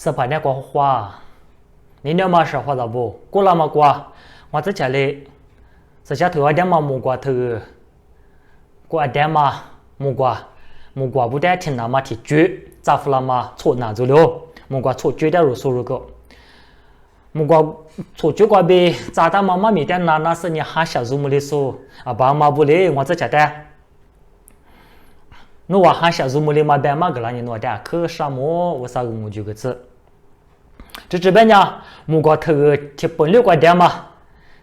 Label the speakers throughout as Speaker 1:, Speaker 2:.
Speaker 1: 是把那个花，你那么说话的不？过了么瓜，我在家里，是下头阿点嘛木瓜头，过阿点嘛木瓜不得听那么提举，咋不那么错拿住了？木瓜错举的如说如个，木瓜错举瓜呗，咋的妈妈咪的那是你哈小子木的说，啊爸妈不嘞，我在家的。侬话哈小子木的嘛白嘛个啦，你侬的可啥么？我啥个木就个字。这边呢，木瓜头贴本六块点嘛，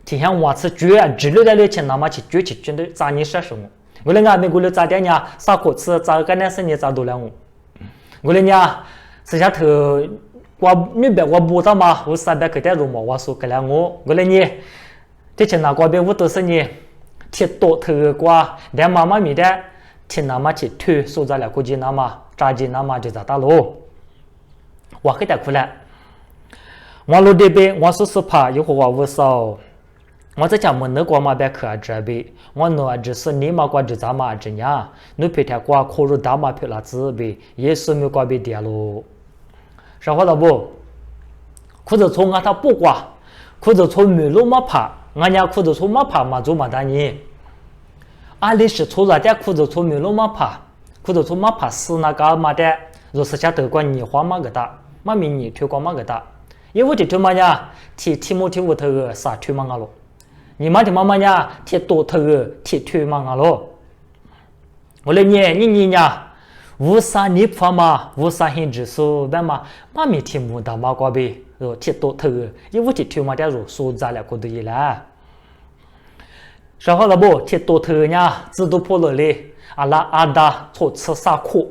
Speaker 1: 贴上我吃猪啊，只留在了钱那么去猪去真的咋你说什么？我来俺们过来咋点呢？啥可吃？咋个那是你咋多了我？我来呢，吃下头我那边我不知道嘛，我300块钱肉嘛，我说给了我来呢，这钱那瓜边我都是呢，贴多头瓜，连妈妈咪的。听那么去推说在了估计那么扎进那么就咋打喽？我给他哭了。我路这边我是怕有话无少，我在家门那个嘛别去这边，我那只是你嘛挂着咱嘛这样，你别太挂可入大嘛票了子呗，也是没挂别点喽。啥话了不？裤子从俺他不挂，裤子从没路嘛怕，俺家裤子从嘛怕嘛做嘛大你。阿里是错了的，裤子错没了嘛怕，裤子错嘛怕是那个嘛的，若是下头关你花嘛个大，嘛明你推光嘛个大，因为这推嘛呀，提木提屋头啥推嘛个咯，你嘛的妈妈呀，提多头提推嘛个咯，我来你呀，无啥你怕嘛，无啥限制说别嘛，嘛没提木的嘛个呗，提多头，因为这推嘛的若说咱俩过得一啦。然后了不，贴多头呢，自都破了嘞，阿拉阿达错吃啥苦，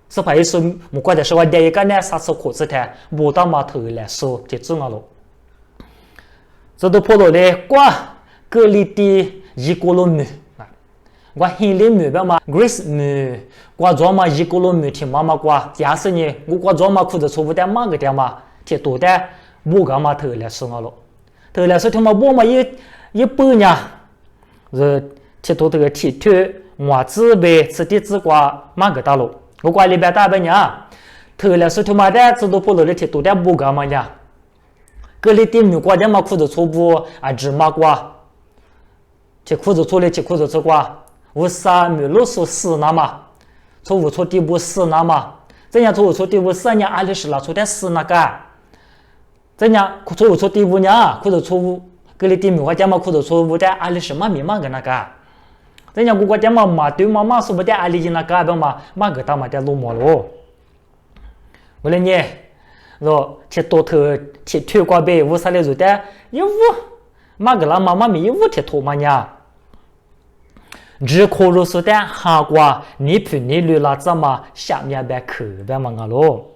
Speaker 1: 是怕是木瓜的是我第一个呢，啥吃苦吃的，不到码头来说就重要了。自都破了嘞，瓜格里的一锅罗米，我黑里米别嘛，Grace 米，瓜做嘛一锅罗米听妈妈瓜，假使呢，我瓜做嘛裤子错不得嘛个点嘛，贴多的不个嘛头来说了，头来说听嘛不嘛一半呢。是贴多这个贴贴，我自呗吃的自瓜马个大路，我瓜里边大半呀，头来是他妈的自都不落的贴多的不干嘛呀？格里的米瓜的嘛裤子错不啊芝麻瓜，贴裤子错的贴裤子错瓜，我啥米路是死那嘛，错误错地不死那嘛，这样错误错地不死呢？阿里是拉错的死那个，这样错误错地不呢？裤子错误。格里的米我家嘛裤子错误的，阿里什么米嘛个那个，人家我家嘛对妈妈说不的阿里那个的嘛个大嘛的路毛咯。我来呢，说贴多头贴推瓜呗，无啥来做的，一屋嘛个啦妈妈咪一屋贴头嘛呢，只可如说的哈瓜你陪你绿啦子嘛下面别去别嘛个咯。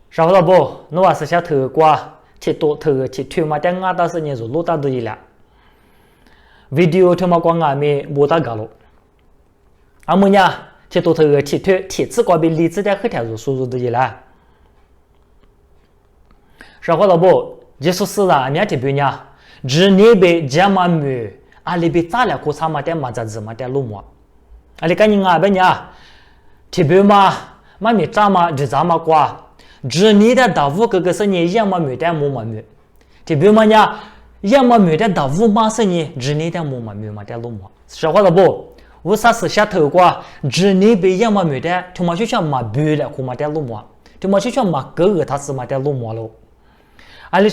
Speaker 1: 然后了不，侬话是下头瓜。贴多头贴推嘛，但俺倒是你做路大多一了。video 推嘛光俺没没大个了。阿么呢？贴多头贴推贴子瓜比例子的很条做输入多一了。说话了不？就是是啊，面贴边呢，只你被这么没，阿里被咋了？可差嘛的嘛咋子嘛的路么？阿里赶紧啊边呢？贴边嘛，嘛没咋嘛就咋嘛瓜。只你的大屋哥哥是你养嘛没的木嘛没，这边嘛呢养嘛没的大屋嘛是你只你的木嘛没嘛的路嘛，说话了不？我啥是下头瓜，只你被养嘛没的，他妈就像嘛别了苦嘛的路嘛，他妈就像嘛哥哥他是嘛的路嘛喽，阿里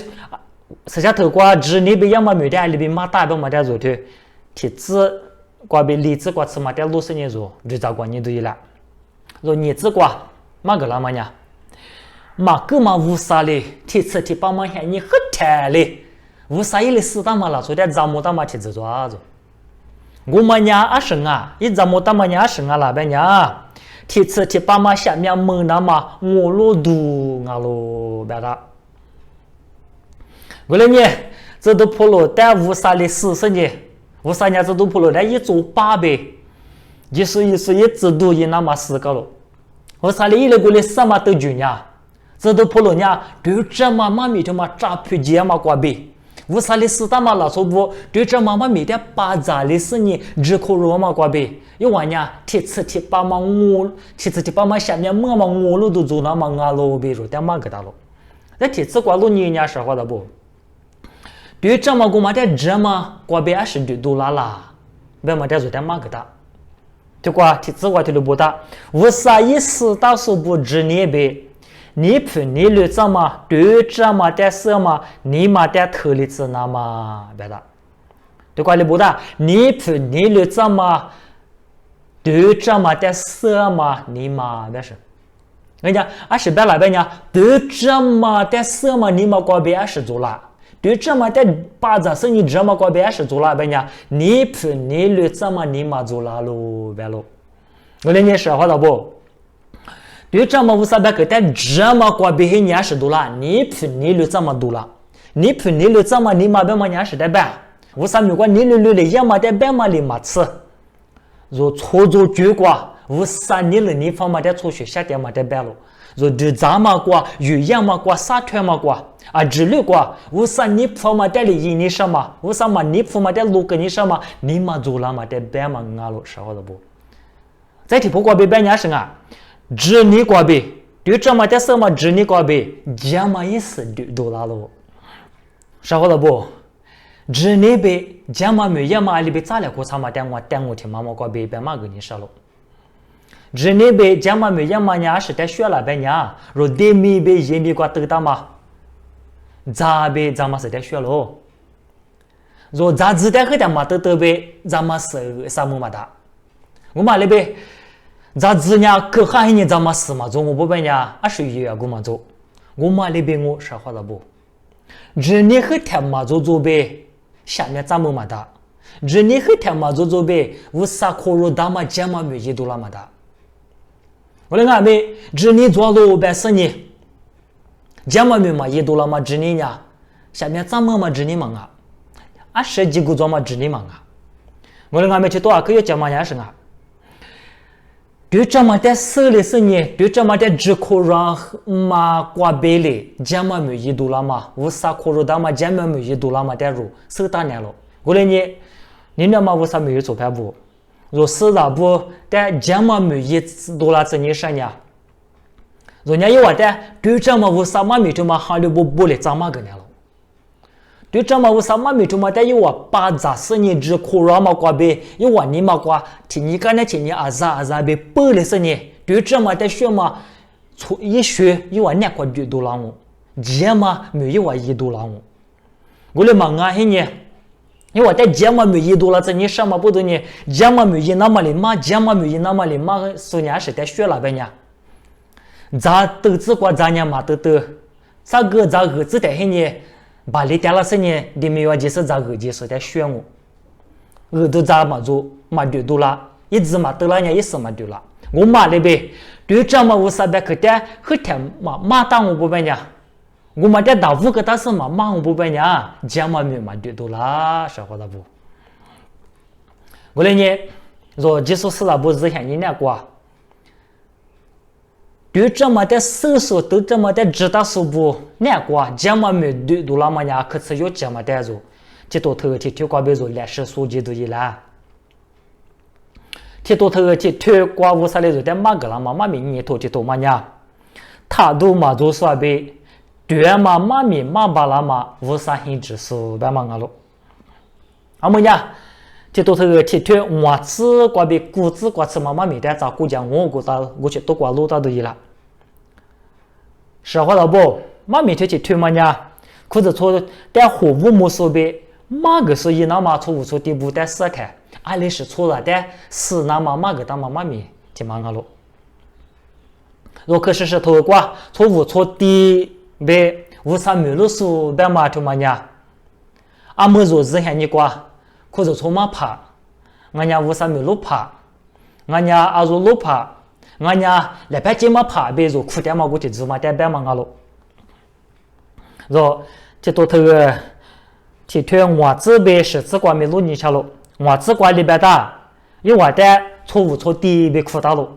Speaker 1: 是下头瓜，只你被养嘛没的，阿里被嘛大被嘛的做的，铁子瓜被梨子瓜吃嘛的路是你做，就咋管你都一了，说你子瓜嘛个啦嘛呢？嘛个嘛无啥嘞，贴吃贴帮忙喊你很甜嘞，无啥一类死大嘛了，所以咱们大嘛贴子做啊做。我们家阿生啊，一咱们大嘛家生啊那边呀，贴吃贴帮忙下面门那嘛我罗都啊罗别的。为了呢，这都破了，但无啥嘞死死呢，无啥呢这都破了，但一做八倍，就是一制度一那么死个了，无啥嘞一类过来什么都就呢。这都破了呢，对这嘛妈咪他妈扎皮节嘛瓜呗，无啥的事大嘛老说不，对这妈妈没得巴扎的事呢，只可罗嘛瓜呗。因为呢，铁次铁巴嘛我，铁次铁巴嘛下面么嘛我路都做那嘛俺路呗，说点嘛个大路。那铁次瓜路你伢说话的不？对这嘛我嘛的这嘛瓜呗是对多啦，别嘛的做点嘛个大。这瓜铁次瓜铁路不大，无啥意思大说不知你呗。你判你律怎么对这么的事嘛？你嘛的特例子那么别的，对怪你不大？你判你律怎么对这么的事嘛？你嘛别是，人家是别来别呢？对这么的事嘛？你嘛过别是做了，对这么的把这事你这么过别是做了别呢？你判你律怎么你嘛做了喽别喽？我跟你说话了不？对这么无啥别个但这么过别人家是多了，你判你律怎么多了？你判你律怎么你嘛别么人是的别？无啥没关你律的也嘛的别嘛的嘛吃，若错做结果无啥你了你方嘛的错学下点嘛的别了，若对咱嘛过语言嘛过啥团嘛过啊之类过无啥你方嘛的里你什么无啥嘛你方嘛的路跟你什么你嘛做了嘛的别嘛俺了说好的不？再提不过别别人是啊。只你过别，对这么的什么只你过别，这么意思多了喽。说好了不？只你别，这么没也嘛里边咋了？过啥嘛？等我听妈妈过别别嘛跟你说了。只你别，这么没也嘛伢是在学了别伢，若对米别也米过得到嘛？咋别咱们是在学喽？若咋子的和咱们得别，咱们是啥么嘛的？我嘛里边。咱子呢，可还你咱们事嘛做我不办呢，21月我嘛做，我嘛里边我说话了不？这你和天嘛做呗，下面咱们嘛的，这你和天嘛做呗，无啥可入咱们这么没一度了嘛的。我来看没，这你做了呗是你，这么没嘛一度了嘛，这你呢，下面咱们嘛这你嘛啊，10几个做嘛这你嘛啊，我来看没去多少个月这么样是啊。对这么的事的是你，对这么的只可让嘛挂背的，这么没一度了嘛？无啥可入的嘛？这么没一度了嘛？的入是当年了。我来你那么无啥没有做派不？若是那不，但这么没一度了，这你说呢？人家有话的，对这么无啥嘛没就嘛行的不的怎么个呢了？对这么无啥嘛没就嘛的有话把这事你只可让嘛挂背，有话你嘛挂。听你刚才听你阿啥被剥了是你，对这么的学嘛，错一学一万两块2多了我，这嘛没有话1多了我，我来问啊你，因为在这嘛没1多了，这你什么不懂呢？这嘛没1那么的嘛，这嘛没1那么的嘛，说人是在学了呗呢？咋都只管咱呢嘛都，咋个儿子的呢？把你掉了是呢？你没有就是咋个就是在学我都咋嘛做？嘛对多了，一直嘛得了呢，一时嘛对了。我嘛那边对这么无啥别个的，后天嘛当我不办呢，我嘛的大5个大事嘛我不办呢，这嘛没嘛对多了，说话了不？我来呢，若技术是了不是像你那个，对这么的手术都这么的知道是不？那个这么没对多了嘛呢？可是有这么的做。这多头去推广别做历史书籍都一啦，这多头去推广无啥来做的马个了嘛？马明你头去头嘛呢？他都嘛做啥呗？对嘛？马明马巴拉嘛无啥很知识白嘛了。阿么呢？这多头去推我子挂别古子挂吃嘛马明的咋古讲我去都挂路到都一啦。说话了不？马明去推嘛呢？可是错在货物没说呗。马个是一那么错误错第5的4台，按理是错了的4那么马个当妈咪就忙了。若可是头挂错误错第呗，无啥没路数白马就嘛呢？阿么若是喊你挂，可是错马爬，俺家无啥没路爬，俺家阿若路爬，俺家来拍肩马爬呗，若苦点嘛过去芝麻点白嘛了。若这多头去推我这边是只管没路你下了，我只管里边的，有我的错误错第被苦到了，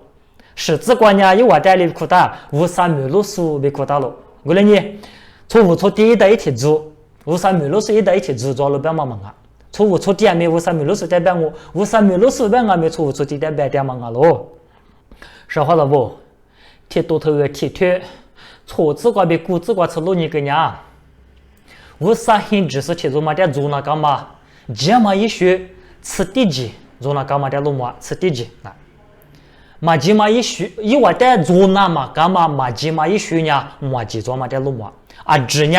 Speaker 1: 是只管呢有我的里苦到，无啥没路数被苦到了。我来呢，错误错第的一天做，无啥米罗斯一在一起制作了别嘛啊，错误错点没无啥米罗斯代表我，无啥米罗斯别俺没错误错点代表点嘛啊咯，说话了不？铁多头的铁腿，错字瓜比古字瓜吃路你个娘，无啥很知识铁做嘛点做那干嘛？这么一学吃地基，做那干嘛点路嘛吃地基啊？嘛这么一学一话点做那嘛干嘛？嘛这么一学呢，嘛记做嘛点路嘛啊这呢？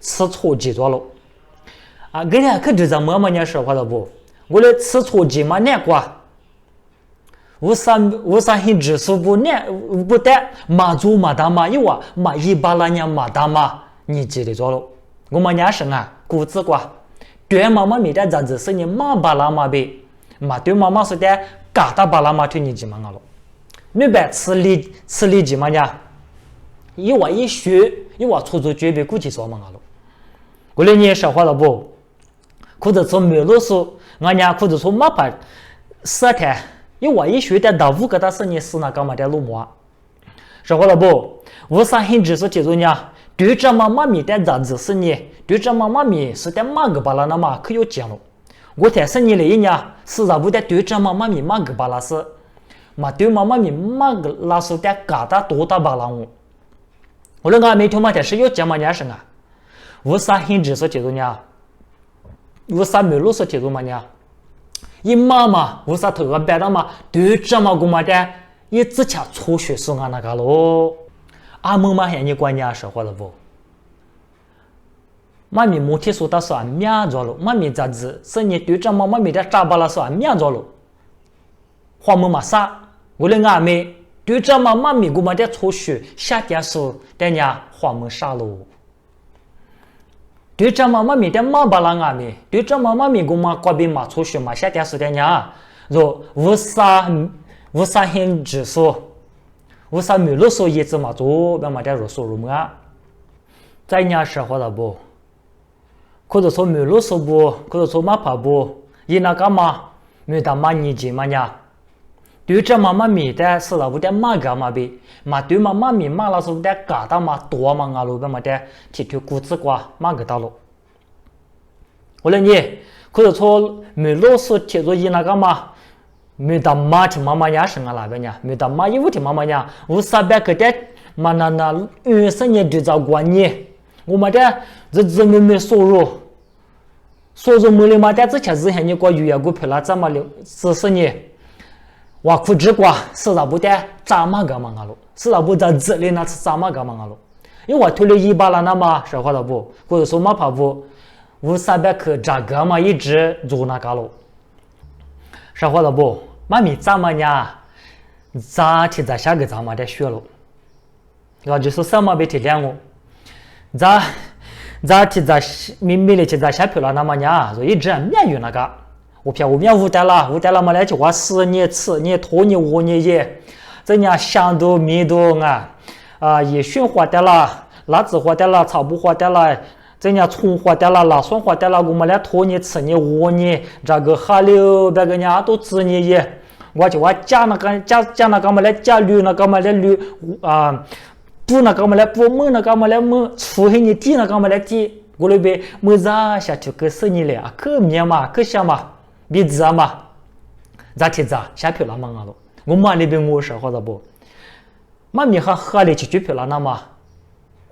Speaker 1: 吃错记住了啊！给人可知道么么呢？说话了不？我的吃错记嘛难过，无啥很知识不难不得嘛做嘛大嘛有啊嘛一巴拉呢嘛大嘛你记得着了？我们家生啊，古字瓜对妈妈没得咋子是你嘛巴拉嘛呗嘛对妈妈说的嘎达巴拉嘛对你记嘛了？没白吃力记嘛呢？一话一学一话错错绝别估计说嘛了？过来你说话了不？或者从美罗斯，俺家或者从马牌色彩，因为一学的到五个大是你是那干嘛的路么？说话了不？无啥很知识记住呢？对着妈妈咪的咋子是你？对着妈妈咪是的马个巴拉那嘛可有讲了。我才是你来呢，是咋不的对着妈妈咪马个巴拉是？嘛对妈妈咪马个拉是的嘎达多大巴拉我？我那个没听嘛的是有讲嘛年生啊？无啥很知识记住呢？无啥没路说记住嘛呢？一妈妈无啥头个白的嘛？对着嘛个嘛的，一之前初学是俺那个咯。阿蒙嘛喊你管你说话了不？妈咪母体说的是俺面着了，妈咪咋子是你对着妈妈咪的扎巴拉是俺面着了。花木嘛啥？我的俺妹对着妈妈咪个嘛的初学下点数，但伢花木啥喽？对着妈妈咪的马巴拉阿咪，对着妈妈咪个嘛瓜比嘛出去嘛下点时间呀，若无啥很知识，无啥没路说一直嘛做，别嘛点入手入门啊。在伢说话了不？或者说没路说不，或者说马跑不，一那干嘛？没得嘛年纪嘛呀？对着妈妈咪的是了不的马个嘛比，嘛对妈妈咪马老是的嘎达嘛多嘛阿路别嘛的提推骨子瓜马个道路。我来你或者说没老是提着一那个嘛，没得马提妈妈家生啊那边呢，没得马一屋提妈妈家，我啥别个的嘛那20年对照过年，我嘛的日子没收入没了嘛的之前之前你过月股票了怎么了40年。哇，苦吃瓜是咋不的？咋嘛个嘛了？是咋不在这里那是咋嘛个嘛了？因为我推了一把了那么说话了不？或者说嘛跑步，我300克这个嘛一直做那个了。说话了不？妈咪咋么呢？咋提在下个咋么的学了？我就是什么别提两我，咋提在没的提在下票了那么呢？就一直免于那个。我偏我面无得了嘛来就话10年吃年拖年5年也，这伢想都没都啊也熏花的了，辣子花的了，草布花的了，这伢葱花的了，辣蒜花的了，我们来拖年吃年5年，这个哈溜这个伢都吃年也，我就话加那个么来加绿那个么来绿啊，补那个么来补焖那个么来焖，出黑你地那个么来地，我那边没啥下去个10年了，可面嘛可香嘛。别子嘛，咋提子下票了嘛了？我妈那边我说话了不？妈咪还喝了去票了那么？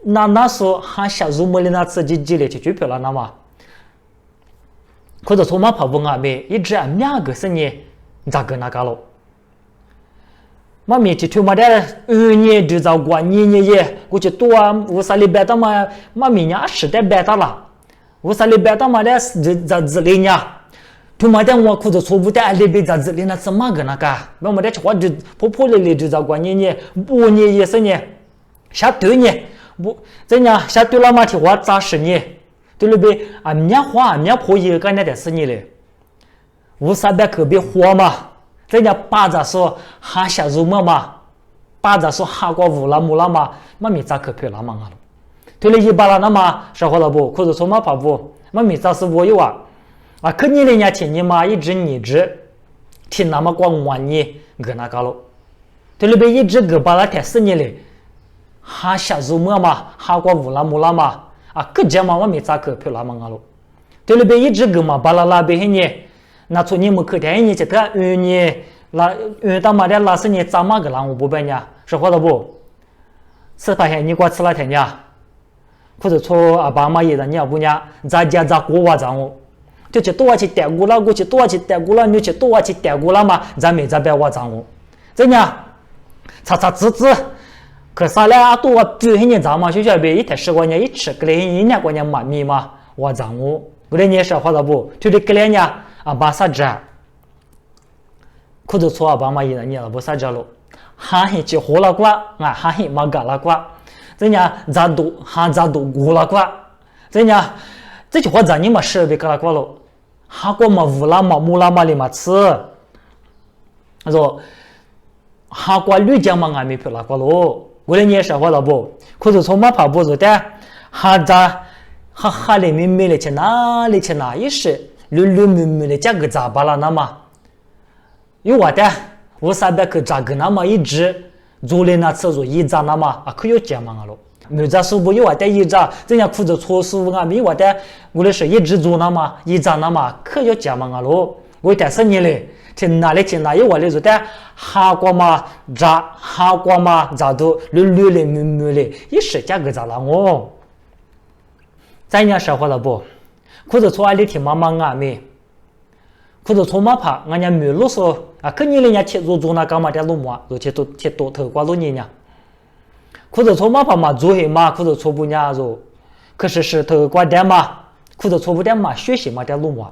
Speaker 1: 那时候还下入门的那自己积累去票了那么？或者说嘛跑步啊没一直2个10年咋个那个了？妈咪去推嘛的2年就照过年也，我去多无啥里边的嘛，妈咪伢实在白的了，无啥里边的嘛的在这里呢？他妈的我或者错误的那边在这里那是嘛个那个，我们的话就破的就在过年5年也是呢，下对呢，不这样下对了嘛的话咋10年，对了呗啊面花面破一个那的10年嘞，无啥别可别花嘛，这样把着说还下入么嘛，把着说还过5了木了嘛，妈咪咋可票了嘛了，对了一把了那么说好了不，或者说嘛跑步，妈咪咋是我有啊。啊，可你人家听你妈一直听那么光玩你个那个了，对了呗，一直个把那台10年嘞，还下入么嘛，还过5了木了嘛，啊，各家嘛没咋个票拉嘛了，对了别一直个嘛巴拉拉别呢，那从你们可天呢，这个呢拉到嘛的拉是呢咋嘛个啦我不办呢，是话的不？是发现你过吃了天呢，或者说啊爸妈也的你要不呢，咱家咱过哇咱我。就去多去带过了，过去多去带过了，你去多去带过了嘛？咱没咱别我脏我，真的，擦擦滋滋，可啥嘞？啊多比你脏嘛？学校别一天10块钱一吃，个嘞一年块钱嘛米嘛，我脏我，个嘞你说话了不？就这个嘞呢啊把啥子？可就错啊爸妈一人你了不啥子了？哈嘿去活了瓜啊哈嘿嘛干了瓜，真的咱都哈咱都过了瓜，真的。这句话咱你嘛设备搞了过了，哈过嘛乌拉嘛木拉嘛里嘛吃，说哈过绿江嘛俺没票拉过了，我来你说话了不？可是从嘛跑步做的，哈咋哈里面没了去哪里去哪一时，绿没的价格咋巴了那么？有我的，我300克价格那么一直做的那次做一咋那么啊可有钱嘛了？没咋说不有我的一咋，人家裤子搓书啊，没我的，我的是一直做那么一咋那么可有钱嘛了？我但是你嘞，去哪里去哪有我的做的，哈过嘛咋哈过嘛咋都绿的没的，一时价格咋了我？咱家说话了不？裤子搓里听妈妈啊没？裤子搓嘛怕，俺家没啰嗦啊，可你人家去做那干嘛的路嘛，就去多头瓜路你呢？裤子搓嘛怕嘛做黑嘛，裤子搓不伢做，可是头瓜点嘛，裤子搓不点嘛，学习嘛点路嘛。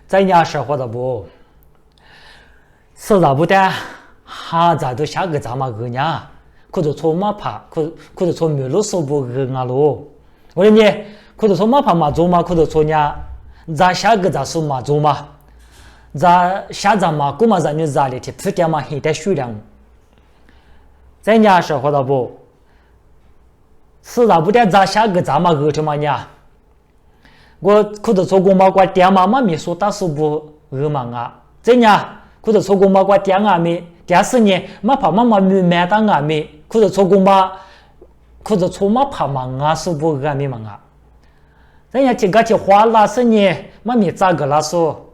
Speaker 1: 咱家说话了不？是咋不的？哈咋都下个咋嘛个呢？裤子搓嘛怕，裤子搓没啰嗦不个啊喽？我说你裤子搓嘛怕嘛做嘛，裤子搓呢？咋下个咋说嘛做嘛？咋下咋嘛过嘛咋你咋的去不点嘛黑点数量？咱家说话了不？是咋不的？咋下个咋嘛个的嘛呢？我裤子搓过嘛过点嘛嘛没说打说不嘛啊？咱家裤子搓过嘛过点啊没？点是呢嘛怕嘛没买单啊没？裤子搓过嘛裤子搓嘛怕嘛啊说不啊没嘛啊？咱家这个去花拉是呢嘛没咋个拉说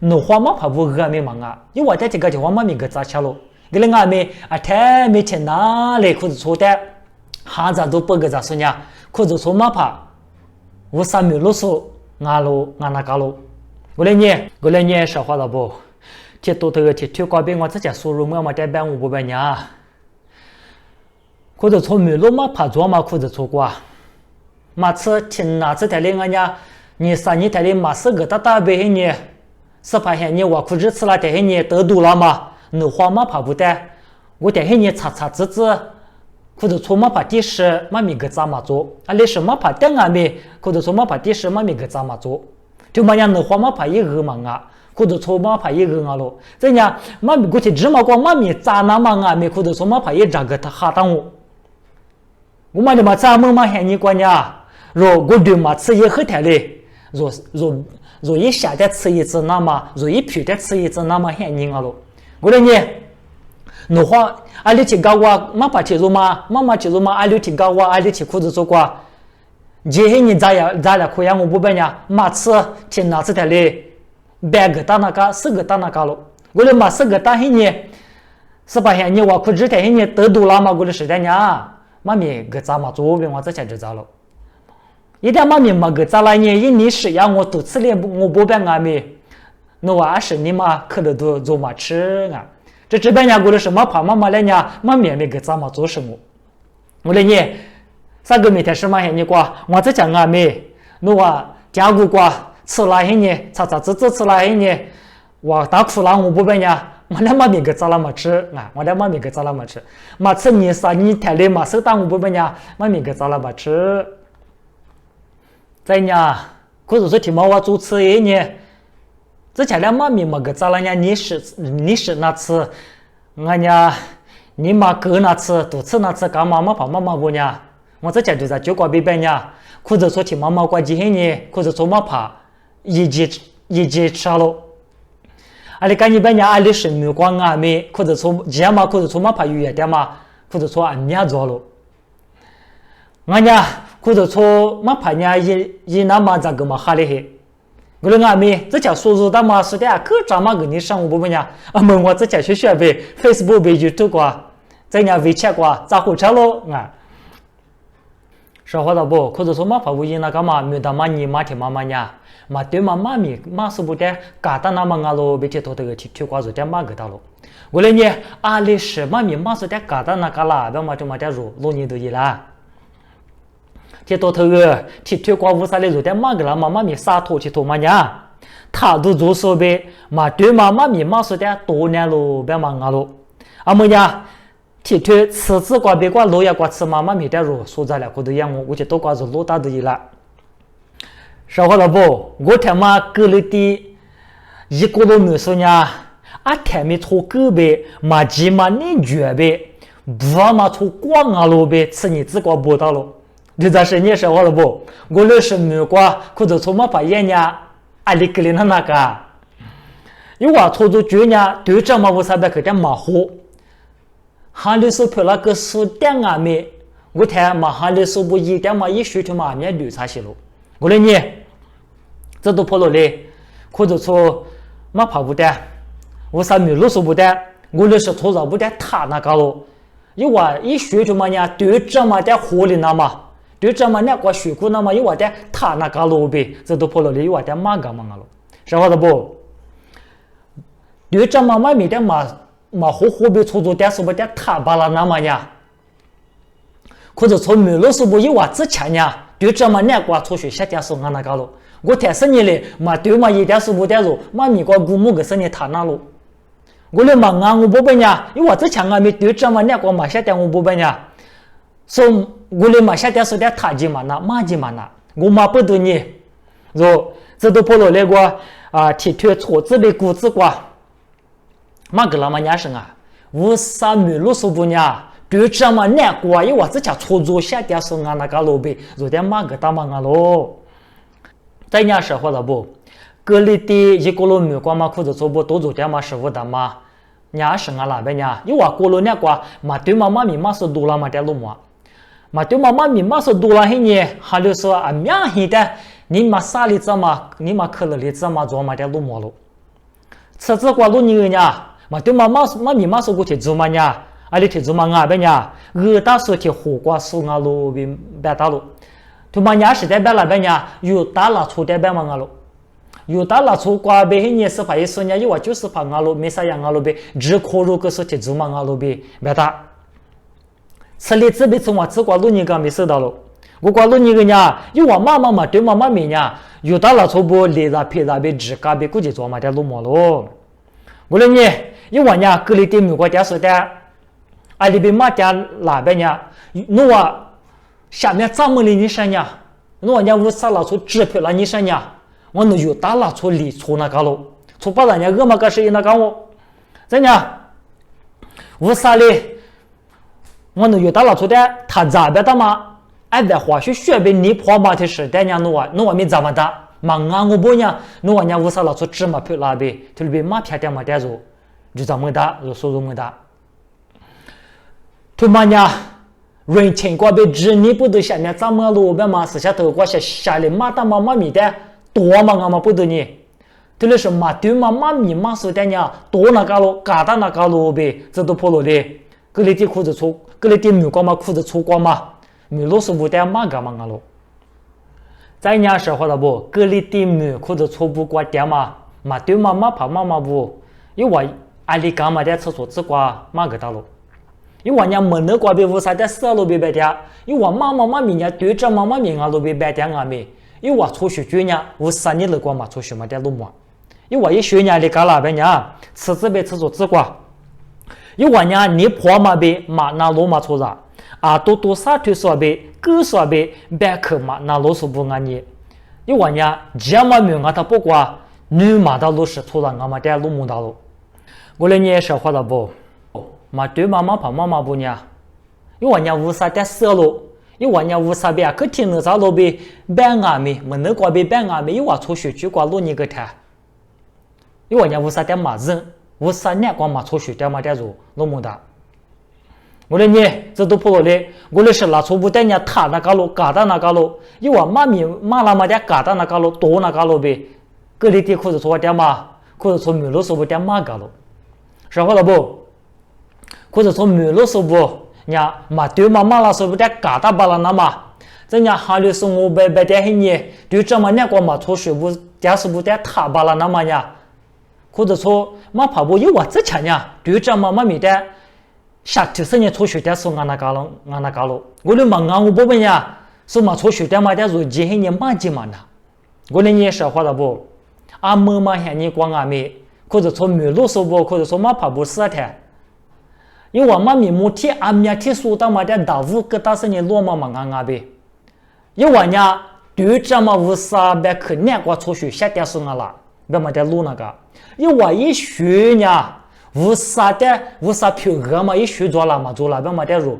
Speaker 1: ？no花嘛怕不啊没嘛啊？因为我在这个去花嘛没个咋吃了。给人家没啊，太没钱哪里裤子搓的，哈咋都不个咋说呢？裤子搓嘛怕，我啥没啰嗦，俺那个喽。我来你说话了不？铁多头铁推高边我自己收入我嘛在办我不办呢？裤子搓没啰嘛怕做嘛裤子搓过，嘛吃听哪次台里俺家，你啥你台里嘛是个大背呢？是发现你我裤子吃了台呢得多了嘛？no花嘛怕不得，我带黑你擦擦滋滋，或者搓嘛怕地势嘛没个咋嘛做，啊历史嘛怕等啊没，或者搓嘛怕地势嘛没个咋嘛做，就嘛样no花嘛怕一个嘛啊，或者搓嘛怕一个啊咯，这样嘛过去芝麻光嘛没咋那嘛啊没，或者搓嘛怕一扎个他哈当我嘛的嘛咋么嘛喊你管呀，若我对嘛吃一喝台嘞，若一下的吃一次那么，若一皮的吃一次那么喊你啊咯。我说你，弄话阿里去搞我，妈爸去做嘛，妈妈去做嘛，阿里去搞我，阿里去裤子做过，这些你咋来可样我不办呀？马吃去哪次台里，8个打那个，4个打那个了。我说嘛4个打黑你，18天你我裤子台黑你得多了嘛？我说是的呢，妈咪个咋嘛做呗？我这才知道了。一点妈咪嘛个咋了呢？一你是呀，我都吃了我不办阿咪。那我是你嘛，可能都做嘛吃啊？这边人家什么怕妈妈来呢？妈咪没个咋嘛做什么？我来你3个每天什么你过？我在讲啊没？那我家姑过吃了黑呢，擦滋吃了黑呢，我打苦了我不办呢。我来妈咪个咋了嘛吃啊？我来妈咪个咋了嘛吃？嘛吃你啥你台里嘛手打我不办呢？妈咪个咋了嘛吃？在呢，可是说听妈我做吃的呢。这家俩妈咪嘛个咋了呀？你是那次，俺家你妈哥那次都吃那次干妈妈怕妈妈不呢？我这家就在酒馆边边呢，或者说听妈妈过几天呢，或者说妈怕一起吃了。阿里赶紧边呢，阿里是没光啊没，或者说这嘛，或者说妈怕预约点嘛，或者说俺家做了。俺家或者说嘛怕伢一那么这个嘛哈哩嘿，我们俺们这家说的嘛是的，可咋嘛个你上午不问呀？啊，问我这家去学呗 ，Facebook 呗 YouTube 过，在伢微信过，咋回事咯啊？说话了不？或者说嘛怕无因那个嘛，没得嘛你嘛听妈妈呀，嘛对嘛妈咪嘛是不的，嘎达那么俺咯，别去头这个去挂住点嘛个道路。我来呢，阿里是妈咪嘛是的嘎达那个啦，别嘛就嘛的路路你都一啦。铁头头个，铁腿挂乌啥来做点嘛个啦？妈咪撒拖去拖嘛呀？他都做说呗，嘛对嘛妈咪嘛是的多年咯，别嘛俺咯。阿么呀？铁腿吃子挂别挂路也挂吃妈妈咪的路，说在了，我都养我去多挂住路大的一啦。说话了不？我他妈隔了的一个都没说呢。啊，他们从个别嘛鸡嘛你绝呗，不嘛从光啊路呗，吃你自个不到了。就这是你说话了不？我那是没挂，或者从嘛把人家阿里格里那个，因为我操作主呢，对这嘛无啥别个点马虎。哈里手票那个是点啊没？我睇嘛哈里手不一点嘛一学就嘛面绿茶些了。我来呢，这都跑了嘞，或者说嘛跑不得。我啥没路数不得，我那是拖着不得他那个咯，因为一学就嘛呢，对这么的活力那么，对这么那个学过那么，因为的他那个咯呗，这都跑了哩，因为的嘛个嘛了，是话的不？对这么嘛没得嘛活呗，出租点是不得他巴拉那么呀，或者从没路数不因为之前呢，对这么那个出学下点是俺那个咯，我睇生意嘞，嘛对嘛一点是不得咯，嘛咪个古木个生意他那咯。我来忙啊，我不办呀，因为之前俺们对这么那个马下点我不办呀，所以我来马下点说点他几嘛那马几嘛那，我马不多呢，说这都跑了那个啊，铁腿错子的骨子瓜，马个那么伢生啊，我啥没路说不呢？对这么那个，因为之前出租下点说俺那个路呗，说点马个大嘛俺咯，在伢说话了不？个里的一个路没关嘛，或者说不多做点嘛，师傅的嘛，伢是俺那边伢，因为过路那个嘛对嘛妈咪嘛是多了嘛点路嘛对嘛妈咪嘛是多了嘿呢，还就说啊面嘿的，你嘛啥里子嘛，你嘛可了里子嘛做嘛点路么咯，车子过路你个伢，嘛对嘛妈咪嘛是过去做嘛伢，啊里去做嘛俺边伢，大说去火瓜树俺路边白大路，对嘛伢是在白那边伢，有大了出在白嘛俺路。有大拉出瓜呗，你是怕一说呢，因为就是怕俺路没啥样俺路呗，只可如个说去做嘛俺路呗，别打。吃里子别从我吃瓜路你个没收到了，我瓜路你个呢，因为妈妈嘛对妈妈没呢，有大拉出不离那皮那边只嘎呗，估计做嘛点路么咯。我来呢，因为呢，隔里点没个点说的，啊里边嘛点那边呢，侬啊下面咱们的你说呢，侬呢无啥拉出支票了你说呢？我能有大拉出里出那个喽，出把人家恶嘛个是那个我，真的，无啥嘞，我能有大拉出的，他咋别的嘛？俺在化学学呗，你破嘛的是，但人侬没怎么的，忙啊我不呢，侬人家无啥拉出芝麻票那呗，就里边马片点嘛点做，就这么大，就收入么大，他妈呢？人情过呗，只你不都下面怎么路呗嘛？是下头过下里马大妈咪的。多嘛，俺们不得呢，这里是嘛对嘛妈咪嘛说的呢，多那个咯，嘎达那个咯呗，这都跑了嘞，这里的裤子出，这里的没光嘛，裤子出光嘛，没路是不得嘛个嘛个咯。在伢说话了不，这里的没裤子出不过点嘛，嘛对嘛嘛怕嘛嘛不，因为俺里干嘛的厕所只挂嘛个大咯。因为伢门那挂别无啥的死路别白的，因为妈妈妈咪伢对着妈妈咪俺路别白的俺没。因为出去学呢，我3年了过嘛，出去嘛点路嘛。因为一学呢，你干那边呢，吃子呗，吃做自挂。因为呢，你破嘛呗，嘛那路嘛出ra，啊多啥推说呗，狗说呗，别去嘛那路是不安尼。因为呢，这嘛没俺他不挂，女嘛的路是出ra，俺嘛点路木大路。我来你说话了不？嘛对妈妈怕妈妈不呢？因为呢，无啥点死路。因为伢无啥别可听那啥路呗，白俺们没那个呗白俺们，因为出去去过路你个谈，因为伢无啥点嘛人，无啥年光嘛出去点嘛点做，那么大。我的你这都不的，我的是拿出不带你他那个路，嘎达那个路，因为马拉嘛的嘎达那个路，多那个路呗，各里地或者说点嘛，或者说米路说不点马个路，是或者不，或者说米路说不，呀嘛对嘛马拉说不点嘎达巴拉那嘛，这样哈里生活白点黑你，对这么那个嘛出水不点说不点他巴拉那么呀，或者说嘛跑步有我这钱呀，对这么米的。下提生年初学点说俺那嘎喽，我的忙我不问呀，说嘛初学点嘛点如今黑年马几嘛呢？我的你说话了不？阿么嘛喊你光阿没，或者说没路说不，或者说嘛跑步死的，因为嘛咪木天阿咪天说到嘛点大屋个大生年落嘛嘛阿呗，因为呢对这么无啥别可难过初学下点说俺啦，别嘛点路那个，因为一学呢。无啥票额嘛，一学做了嘛，做了别嘛的路，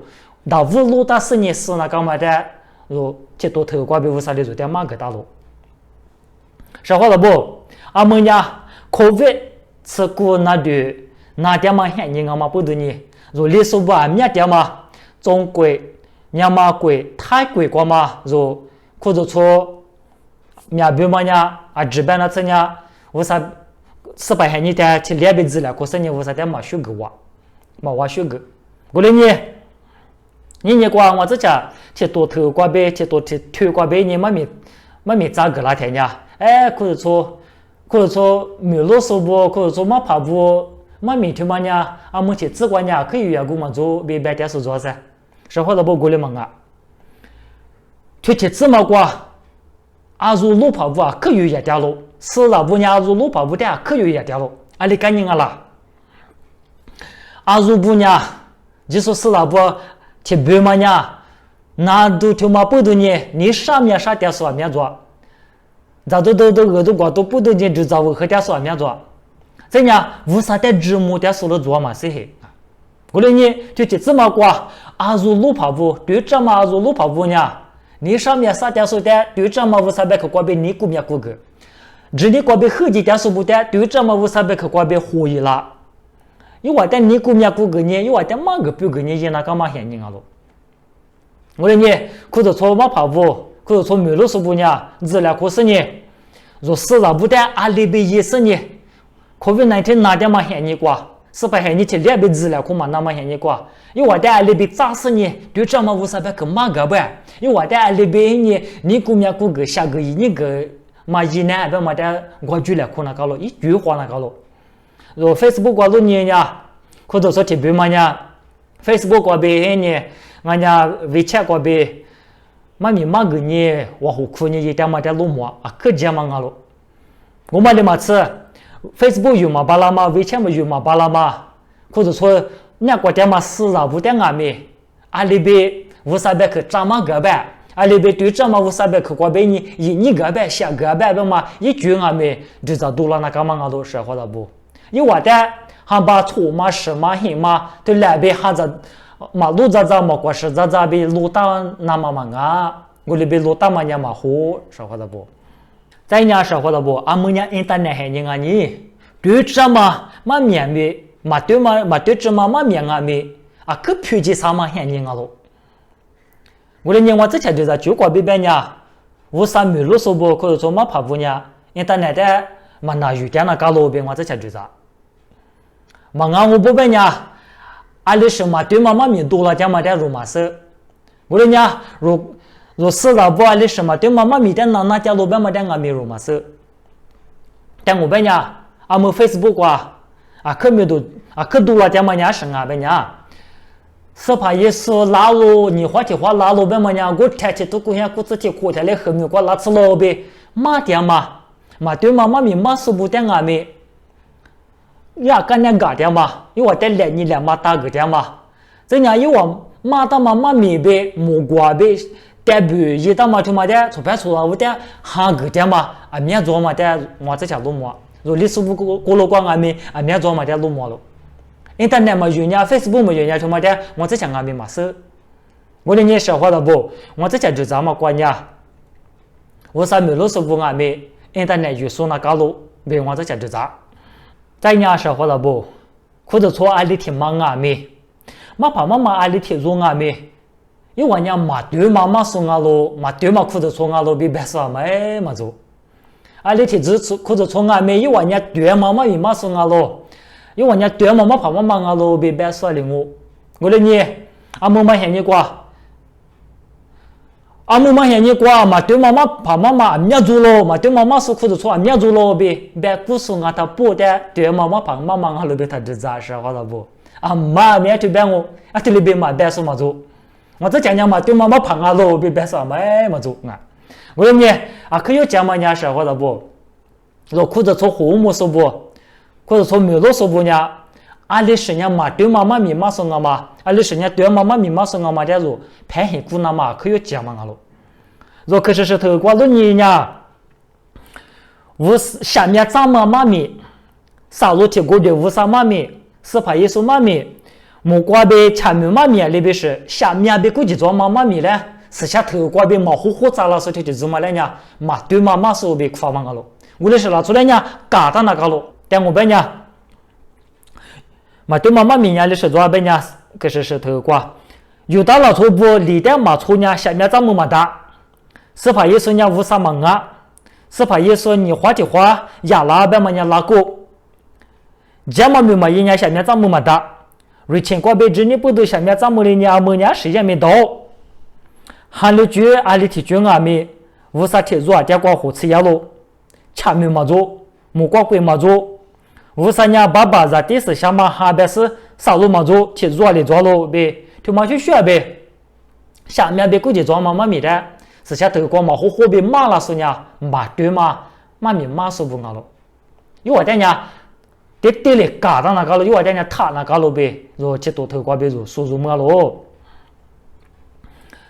Speaker 1: 到五路到4年4那干嘛的路，这多头瓜比无啥的做点马个大路。说话了不？阿们呀，COVID 吃过那的那点嘛喊你嘛不对呢，如历史不阿面点嘛，中国、亚马贵、泰国过嘛，如或者说面比嘛呀，啊这边那次呀，无啥。400海你的去200字了，可是你为啥的马学个哇？马哇学个，过来你光我这家去多头瓜呗，去多推瓜呗，你妈咪咋个那天呀？哎，或者说没路说不，或者说马跑步，马明天嘛呀，啊目前只管呀可以员工嘛做别别的事做噻，是或者不过来嘛啊？推自嘛瓜，阿如路跑步啊，可以也点路。是啦，不伢如路跑不的，可有一点路，阿里干净啊啦。阿如不伢，就说是啦不，去别嘛伢，那都他妈不多呢，你上面啥点说面做，咱都额都光都不多呢，就找我和点说面做，这样无啥的字幕点说了做嘛是嘿。过来呢，就这么过，阿如路跑步，对这么阿如路跑步呢，你上面啥点说的，对这么无啥别可过别你顾面顾个。这里过别后几天说不得，对这么无啥别可过别火一了。因为但你顾面顾个呢，因为但马个不个呢，那干嘛嫌你啊咯？我说你，或者说马跑步，或者说没路说不呢，治疗可是呢，若是了不得，阿里边也是呢，COVID-19哪点嘛嫌你过？是不嫌你去200治疗可嘛那么嫌你过？因为但阿里边咋是呢？对这么无啥别可马个不？因为但阿里边呢，你顾面顾个下个一个。嘛一年别嘛的我举来可那搞了，一句话那搞了。若 Facebook 过路呢，或者说特别嘛呢 ，Facebook 过别呢，俺家 WeChat 过别，嘛咪嘛个呢，我好苦呢，一点嘛的路么啊，可见嘛了。我嘛的嘛吃 Facebook 有嘛巴拉嘛 ，WeChat 嘛有嘛巴拉嘛，或者说那国家嘛是啊，不得俺们，阿里边无啥别去张嘛个呗。阿里边对这么无啥别可过别你个别下个别别嘛一句俺们就找多了那干嘛俺都说话了不？因为的还把错嘛是嘛黑嘛都来边还在马路咋嘛过是咋边路大那么嘛啊，我里边路大嘛嘛好说话了不？再伢说话了不？俺们伢internet还人啊你对这么嘛面面嘛对这么嘛面啊面啊可偏激啥嘛还人啊咯？我的年我之前就是就过别边呢，无啥没路说不，或者说嘛跑步呢，因为那的嘛那有点那搞路边我之前就是，嘛俺我不边呢，阿里什么对嘛嘛面多了点嘛的路嘛是，我的呢如是了不阿里什么对嘛嘛面的那点路边嘛的俺没路嘛是，但我边呢，俺们 Facebook 啊可没多啊可多了点嘛呢是啊边呢。是怕也是拉路，你话题话拉路呗嘛呢？我天气都过下过自己过天来后面过拉次路呗，马点嘛对嘛咪马是不点俺们，呀干点干点嘛，因为得来你来马打个点嘛，这样因为马到嘛咪呗，木瓜呗，带不一到嘛就嘛的，除非除了我的哈个点嘛，啊面做嘛的我这条路嘛，如历史不过路过俺们啊面做嘛的路嘛了。internet 嘛有呢 Facebook 嘛有呢，他妈的，我之前俺们嘛是，我的你说话了不？我之前就这么管呢，我啥没路说不俺们 internet 有说那高路，没我之前就这，再伢说话了不？或者说俺里挺忙俺们，妈爸妈妈阿里铁做阿没，因为伢妈对妈妈送阿罗，妈对妈裤子穿阿罗比白说没嘛做，阿里铁子裤子穿阿没，因为伢对妈妈咪妈送阿罗，因为伢对妈妈爸妈妈阿罗比白说哩我的你阿姆妈嫌你瓜。阿姆妈嫌你瓜嘛，对妈妈怕妈妈俺家做咯嘛，对妈妈说裤子穿俺家做咯呗，别故事俺他不的，对妈妈怕妈妈俺那边他这咋是好了不？啊妈咪就别我，啊这里边嘛别说嘛做，我这讲嘛对妈妈怕俺咯别说没嘛做啊，我说你啊可有讲嘛伢是好了不？说裤子穿红木说不，裤子穿没路说不呢？阿里是伢嘛对妈妈咪妈说俺嘛。阿里是伢对妈妈咪妈说俺嘛的说，偏很苦那嘛可有讲嘛俺咯。若可是头瓜路你呢，无下面长妈妈咪，杀戮提过的无啥妈咪，是怕耶稣妈咪，木瓜被前面妈咪里边是下面被估计做妈妈咪嘞，是下头瓜被毛乎乎咋了说的怎么来呢？嘛对妈妈说被夸嘛俺咯，我的是拿出来呢，嘎达那个咯，但我本呢，嘛对妈妈咪呢的是做本呢。可是头瓜，有的老头不离的马错呢，下面这么大，是怕耶稣呢无啥忙啊，是怕耶稣你花的花呀拉边嘛呢拉过，这么没嘛人家下面这么大，瑞钱瓜被子你不都下面这么的呢，么呢时间没到，喊了句阿里提军阿没，无啥铁做这瓜火吃呀喽，前面嘛做，木瓜贵嘛做。无啥呢？爸爸在电视下嘛，还别是啥路嘛做，去做哩做喽呗，就嘛去学呗。下面别估计做妈妈咪的，是下头光嘛火火呗骂了说呢，骂对嘛，妈咪骂说不俺喽。有我在呢，得嘞嘎当那个喽，有我在呢他那个喽呗，若去多头瓜呗，若说么喽。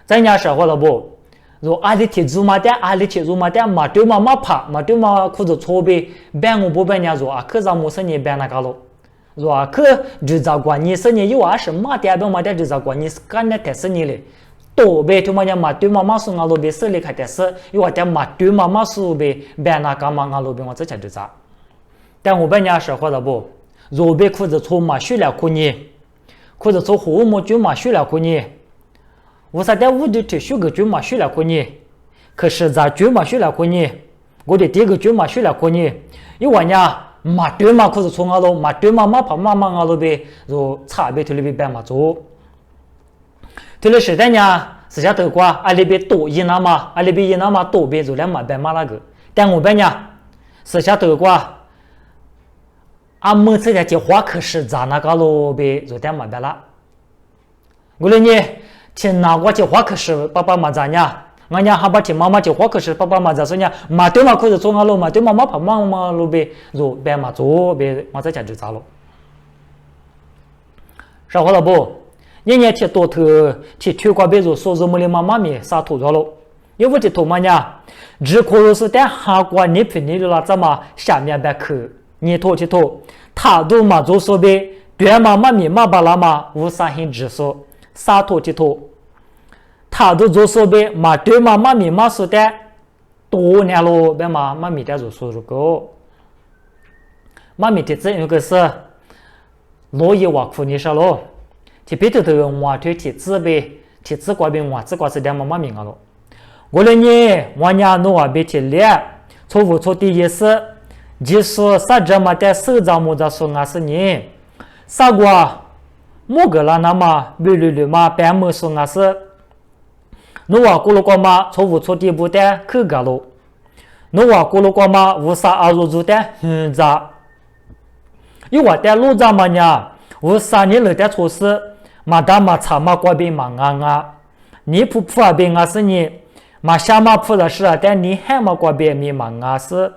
Speaker 1: 在呢生活了不？若阿里铁做嘛的，阿里铁做嘛的，嘛对嘛嘛怕，嘛对嘛裤子错呗，别我不别人说啊，可咱没生意别那个喽，说啊可就咋管你生意有啊是嘛的别嘛的就咋管你是干的太生意嘞，多呗就嘛的嘛对嘛嘛说俺罗呗生意开的是，有啊的嘛对嘛嘛说呗别那个嘛俺罗呗我这才就咋，但我别人说话了不，若呗裤子错嘛修了可你，裤子错后么就嘛修了可你。我啥在屋里头修个猪嘛修了可你，可是咱猪嘛修了可你，我的第一个猪嘛修了可你，因为呢嘛对嘛可是从俺喽，嘛对嘛嘛怕嘛嘛俺喽呗，就差别头里边别嘛做，头里时代呢是下头瓜，阿里边多一那嘛，阿里边一那嘛多边就两嘛别嘛那个，但我边呢是下头瓜，俺们这家的话可是咱那个喽呗，就点嘛别啦，我嘞呢。听那我这话可是爸爸妈咋呢？俺家还把听妈妈这话可是爸爸妈咋说呢？嘛对嘛可是做俺喽，嘛对妈妈怕妈妈喽呗，就别嘛做别，我在家就咋喽？啥话了不？人家听多头听推广别做说什么的妈妈咪啥土着喽？因为这头嘛呢，只可是在韩国你平你了怎么下面别去，你头去头，他都嘛做说呗，对妈妈咪妈巴拉嘛无啥很直说。啥头的头，他都做说呗，嘛对嘛妈咪妈说的多年喽，别嘛妈咪的就说这个，妈咪的这有个是罗伊瓦库尼啥喽，提别头头我推提字呗，提字瓜呗我字瓜是点妈妈咪啊喽，我嘞呢我伢弄啊别提嘞，错误错第一是，就是啥这么的手掌么子说俺是你，啥瓜？莫个啦那么绿绿绿嘛，白么说俺是，侬话咕噜瓜嘛，错误错地不的去个喽，侬话咕噜瓜嘛，无啥阿如做的咋？因为的路上嘛呢，无啥你了的措施，嘛大嘛差嘛瓜边嘛啊，你不啊边啊是你，嘛下嘛铺了是啊，但你还嘛瓜边咪嘛啊是，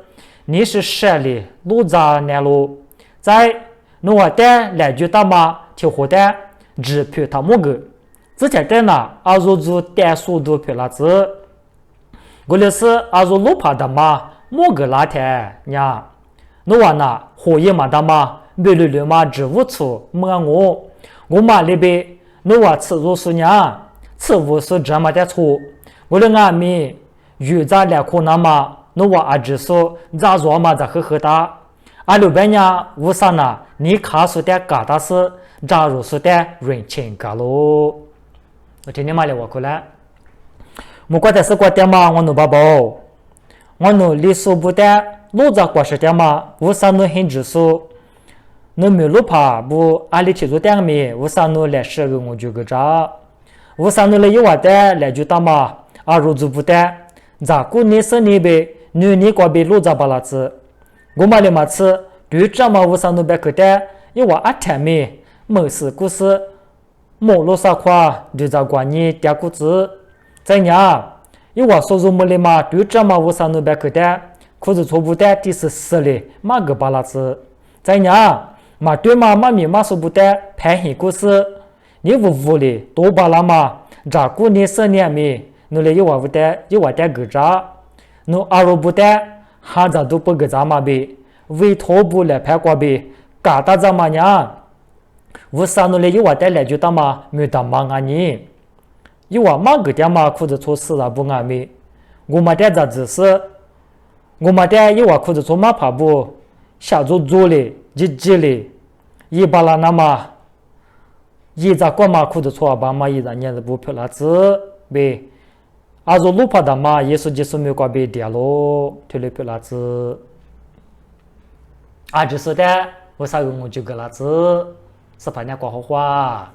Speaker 1: 你是谁哩？路上那路，在侬话的来句大嘛。就活的只票他么个，之前的呢，阿如做单数都票了子，我那是阿如路爬的嘛，么个那天呀，侬话呢，火焰嘛的嘛，没溜溜嘛，植物处么我嘛那边，侬话吃肉素呢，吃物是这么的错，我的俺们有咱两口那嘛，侬话阿只说咋做嘛，咋呵呵哒。阿六百呢？无啥呢？你看说的嘎达是假如是的人情噶咯。我今天买了我过来，我觉得是过点嘛，我努宝宝，我努力数不的，路在过是点嘛，无啥努很指数，努没路爬不，阿里去做点米，无啥努来十个我就个着，无啥努来有话的来就打嘛，阿如做不的，咋过年生年呗，女年过呗路在巴拉子，我买了嘛吃，对着嘛无啥努白去的，有话阿甜米，没事故事。某路啥块就在过年点谷子，在家有我收入没了嘛，对着嘛无啥努白去的，可是错不的第是死了，马个巴拉子，在家嘛对嘛妈咪嘛说不的，拍黑故事，你无的多巴拉嘛，咋过年生年米，努力有我不的，有我的个咋，努阿罗不的，哈咋都不个咋嘛呗，为托不来拍过呗，嘎达咋嘛呀？无啥努力有我带来就打嘛，没打嘛啊你，有我嘛个点嘛，裤子错事了不安没，我嘛带咋子是，我嘛带有我裤子错嘛爬不，下做做嘞，急嘞，一巴拉那嘛，一咋过嘛裤子错吧嘛，一咋年子不漂亮子呗，阿做路爬的嘛，也是就是没过别点咯，推了漂亮子，啊就是的，我啥个我就个啦子。是把人家挂好话。